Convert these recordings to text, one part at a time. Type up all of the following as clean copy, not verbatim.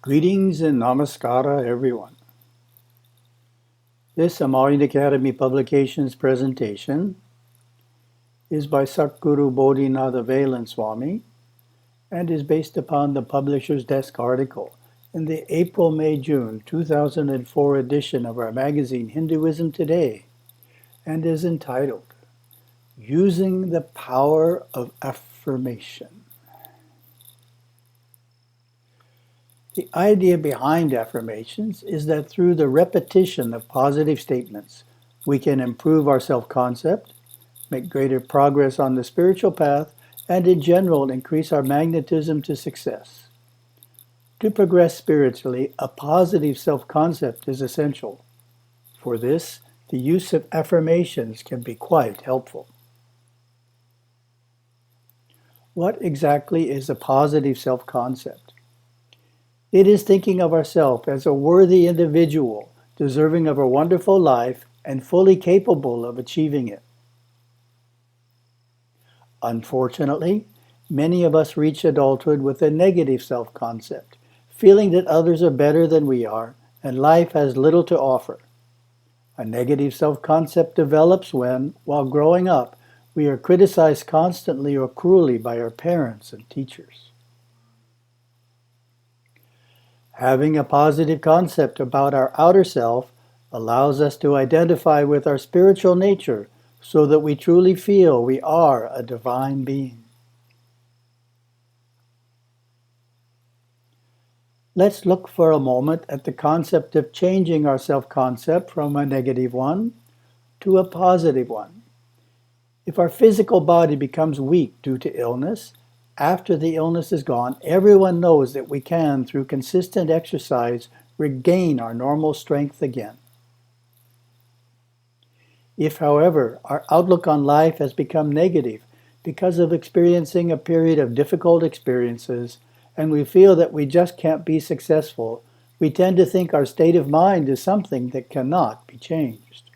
Greetings and namaskara, everyone. This Amalian Academy Publications presentation is by Satguru Bodhinatha Velan Swami and is based upon the Publisher's Desk article in the April-May-June 2004 edition of our magazine Hinduism Today and is entitled Using the Power of Affirmation. The idea behind affirmations is that through the repetition of positive statements, we can improve our self-concept, make greater progress on the spiritual path, and in general increase our magnetism to success. To progress spiritually, a positive self-concept is essential. For this, the use of affirmations can be quite helpful. What exactly is a positive self-concept? It is thinking of ourselves as a worthy individual, deserving of a wonderful life and fully capable of achieving it. Unfortunately, many of us reach adulthood with a negative self-concept, feeling that others are better than we are and life has little to offer. A negative self-concept develops when, while growing up, we are criticized constantly or cruelly by our parents and teachers. Having a positive concept about our outer self allows us to identify with our spiritual nature so that we truly feel we are a divine being. Let's look for a moment at the concept of changing our self-concept from a negative one to a positive one. If our physical body becomes weak due to illness, after the illness is gone, everyone knows that we can, through consistent exercise, regain our normal strength again. If, however, our outlook on life has become negative because of experiencing a period of difficult experiences, and we feel that we just can't be successful, we tend to think our state of mind is something that cannot be changed.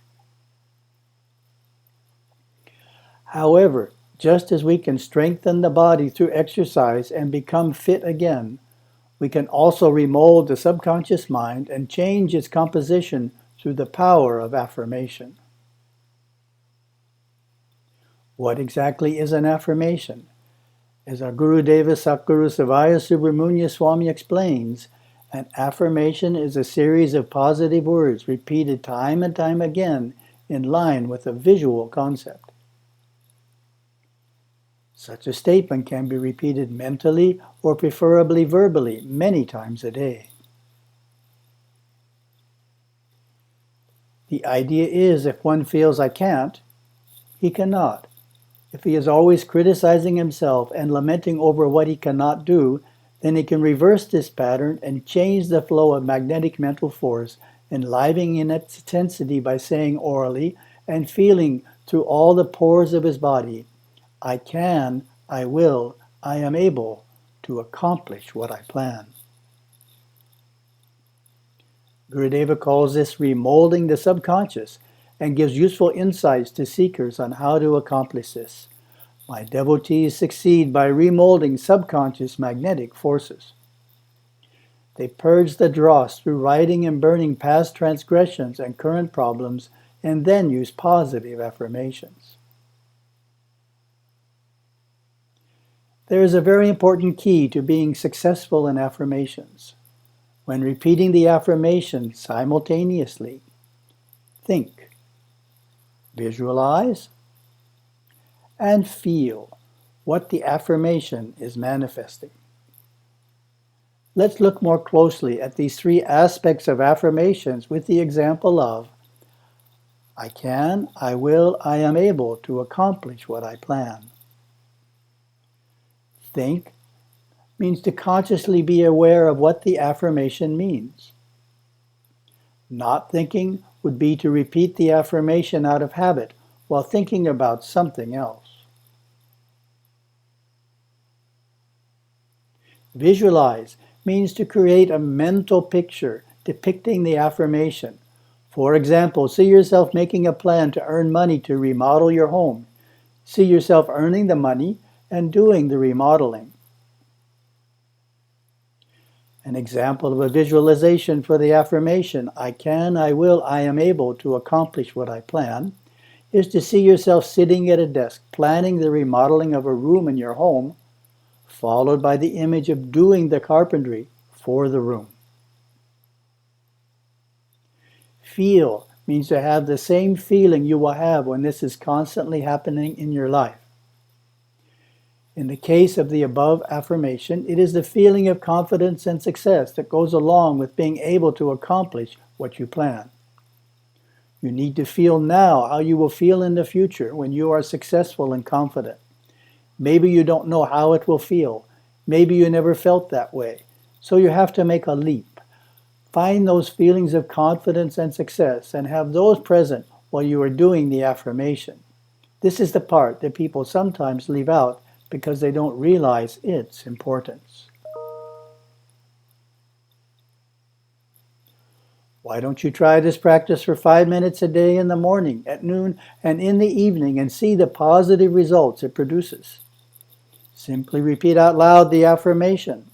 However, just as we can strengthen the body through exercise and become fit again, we can also remold the subconscious mind and change its composition through the power of affirmation. What exactly is an affirmation? As our Gurudeva Satguru Savaya Subramanya Swami explains, an affirmation is a series of positive words repeated time and time again in line with a visual concept. Such a statement can be repeated mentally or preferably verbally many times a day. The idea is if one feels I can't, he cannot. If he is always criticizing himself and lamenting over what he cannot do, then he can reverse this pattern and change the flow of magnetic mental force, enlivening its intensity by saying orally and feeling through all the pores of his body, I can, I will, I am able to accomplish what I plan. Gurudeva calls this remolding the subconscious and gives useful insights to seekers on how to accomplish this. My devotees succeed by remolding subconscious magnetic forces. They purge the dross through writing and burning past transgressions and current problems, and then use positive affirmations. There is a very important key to being successful in affirmations. When repeating the affirmation simultaneously, think, visualize, and feel what the affirmation is manifesting. Let's look more closely at these three aspects of affirmations with the example of I can, I will, I am able to accomplish what I plan. Think means to consciously be aware of what the affirmation means. Not thinking would be to repeat the affirmation out of habit while thinking about something else. Visualize means to create a mental picture depicting the affirmation. For example, see yourself making a plan to earn money to remodel your home. See yourself earning the money and doing the remodeling. An example of a visualization for the affirmation, I can, I will, I am able to accomplish what I plan, is to see yourself sitting at a desk planning the remodeling of a room in your home, followed by the image of doing the carpentry for the room. Feel means to have the same feeling you will have when this is constantly happening in your life. In the case of the above affirmation, it is the feeling of confidence and success that goes along with being able to accomplish what you plan. You need to feel now how you will feel in the future when you are successful and confident. Maybe you don't know how it will feel. Maybe you never felt that way. So you have to make a leap. Find those feelings of confidence and success and have those present while you are doing the affirmation. This is the part that people sometimes leave out because they don't realize its importance. Why don't you try this practice for 5 minutes a day in the morning, at noon, and in the evening and see the positive results it produces? Simply repeat out loud the affirmation.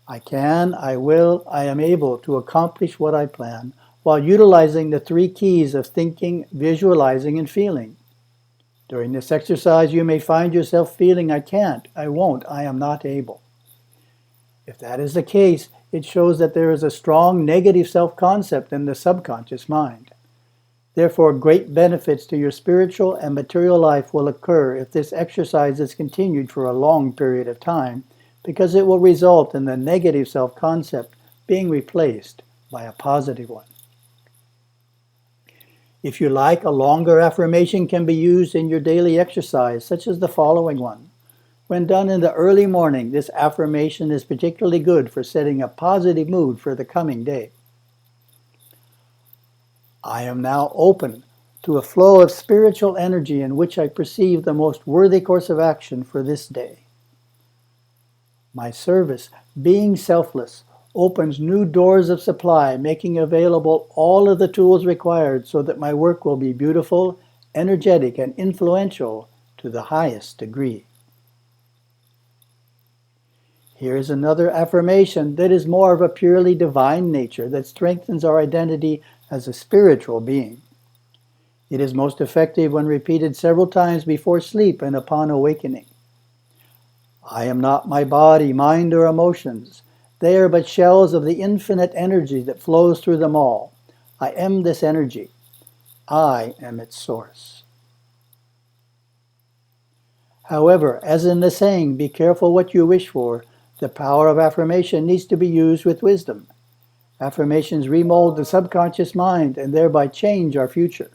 I can, I will, I am able to accomplish what I plan, while utilizing the 3 keys of thinking, visualizing, and feeling. During this exercise, you may find yourself feeling, I can't, I won't, I am not able. If that is the case, it shows that there is a strong negative self-concept in the subconscious mind. Therefore, great benefits to your spiritual and material life will occur if this exercise is continued for a long period of time, because it will result in the negative self-concept being replaced by a positive one. If you like, a longer affirmation can be used in your daily exercise, such as the following one. When done in the early morning, this affirmation is particularly good for setting a positive mood for the coming day. I am now open to a flow of spiritual energy in which I perceive the most worthy course of action for this day. My service, being selfless, opens new doors of supply, making available all of the tools required so that my work will be beautiful, energetic, and influential to the highest degree. Here is another affirmation that is more of a purely divine nature that strengthens our identity as a spiritual being. It is most effective when repeated several times before sleep and upon awakening. I am not my body, mind, or emotions. They are but shells of the infinite energy that flows through them all. I am this energy. I am its source. However, as in the saying, be careful what you wish for, the power of affirmation needs to be used with wisdom. Affirmations remold the subconscious mind and thereby change our future.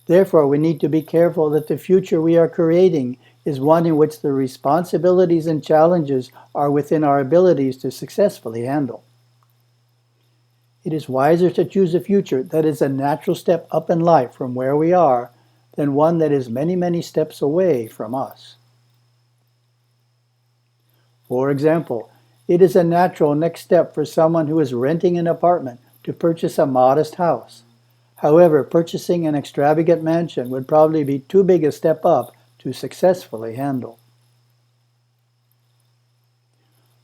Therefore, we need to be careful that the future we are creating is one in which the responsibilities and challenges are within our abilities to successfully handle. It is wiser to choose a future that is a natural step up in life from where we are than one that is many, many steps away from us. For example, it is a natural next step for someone who is renting an apartment to purchase a modest house. However, purchasing an extravagant mansion would probably be too big a step up to successfully handle.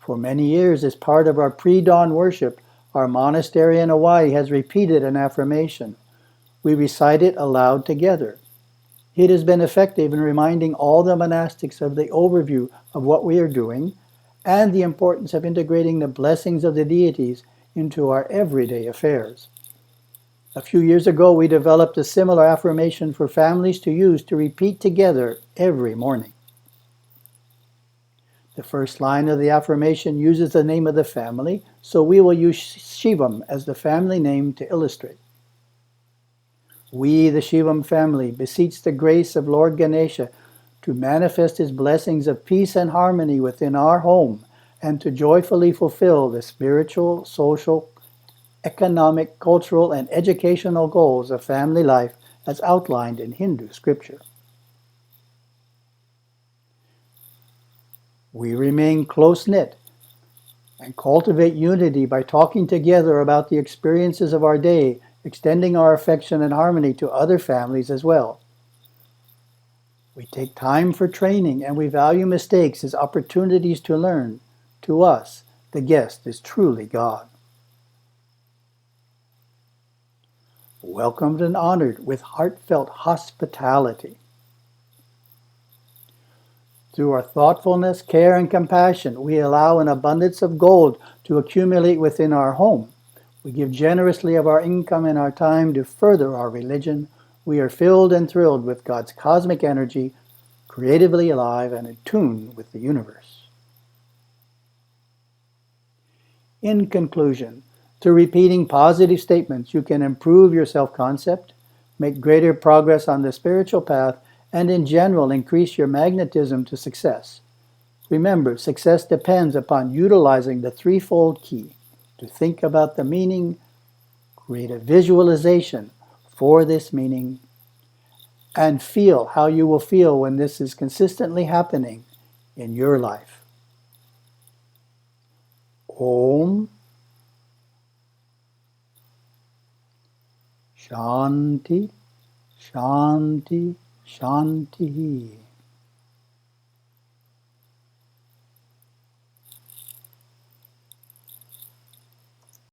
For many years, as part of our pre-dawn worship, our monastery in Hawaii has repeated an affirmation. We recite it aloud together. It has been effective in reminding all the monastics of the overview of what we are doing and the importance of integrating the blessings of the deities into our everyday affairs. A few years ago, we developed a similar affirmation for families to use to repeat together every morning. The first line of the affirmation uses the name of the family, so we will use Shivam as the family name to illustrate. We, the Shivam family, beseech the grace of Lord Ganesha to manifest his blessings of peace and harmony within our home and to joyfully fulfill the spiritual, social, economic, cultural, and educational goals of family life as outlined in Hindu scripture. We remain close-knit and cultivate unity by talking together about the experiences of our day, extending our affection and harmony to other families as well. We take time for training and we value mistakes as opportunities to learn. To us, the guest is truly God. Welcomed and honored with heartfelt hospitality. Through our thoughtfulness, care, and compassion, we allow an abundance of gold to accumulate within our home. We give generously of our income and our time to further our religion. We are filled and thrilled with God's cosmic energy, creatively alive and in tune with the universe. In conclusion, through repeating positive statements, you can improve your self-concept, make greater progress on the spiritual path, and in general increase your magnetism to success. Remember, success depends upon utilizing the threefold key: to think about the meaning, create a visualization for this meaning, and feel how you will feel when this is consistently happening in your life. Om Shanti, Shanti, Shanti.